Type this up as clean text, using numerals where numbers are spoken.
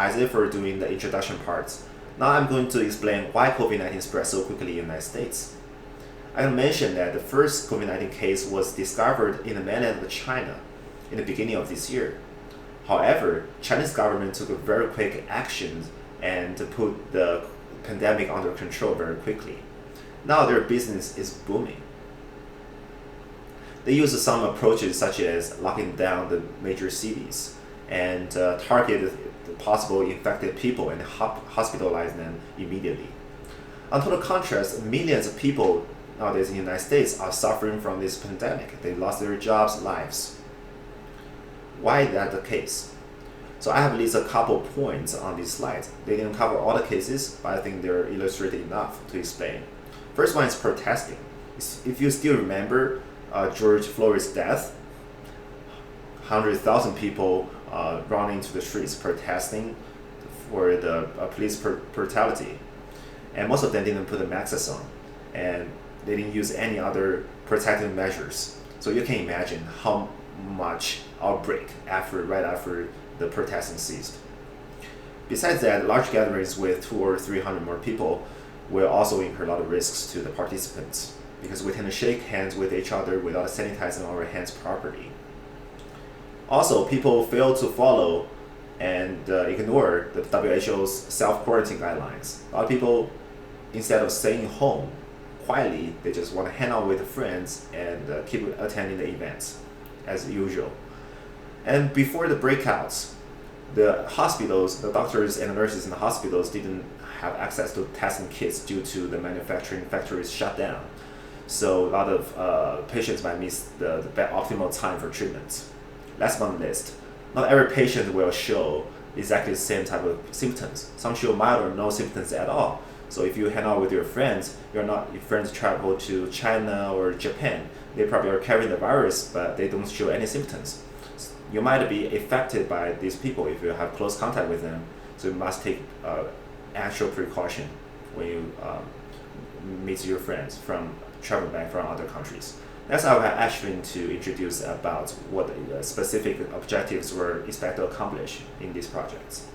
Isaac for doing the introduction parts. Now I'm going to explain why COVID-19 spread so quickly in the United States. I mentioned that the first COVID-19 case was discovered in the mainland of China in the beginning of this year. However, Chinese government took a very quick action and put the pandemic under control very quickly. Now their business is booming. They use some approaches such as locking down the major cities and target the possible infected people and hospitalize them immediately. On total contrast, millions of people nowadays in the United States are suffering from this pandemic. They lost their jobs, lives. Why is that the case? So I have listed a couple points on these slides. They didn't cover all the cases, but I think they're illustrated enough to explain. First one is protesting. If you still remember George Floyd's death, 100,000 people running into the streets protesting for the police brutality. And most of them didn't put the masks on. And they didn't use any other protective measures. So you can imagine how much outbreak right after the protesting ceased. Besides that, large gatherings with 200 or 300 more people will also incur a lot of risks to the participants because we tend to shake hands with each other without sanitizing our hands properly. Also, people fail to follow and ignore the WHO's self-quarantine guidelines. A lot of people, instead of staying home quietly, they just want to hang out with friends and keep attending the events as usual. And before the breakouts, the hospitals, the doctors and nurses in the hospitals didn't have access to testing kits due to the manufacturing factories shut down. So a lot of patients might miss the optimal time for treatment. Last but not least, not every patient will show exactly the same type of symptoms. Some show mild or no symptoms at all. So if you hang out with your friends, your friends travel to China or Japan, they probably are carrying the virus, but they don't show any symptoms. You might be affected by these people if you have close contact with them. So you must take actual precaution when you meet your friends from travel back from other countries. That's how I actually to introduce about what the specific objectives were expected to accomplish in these projects.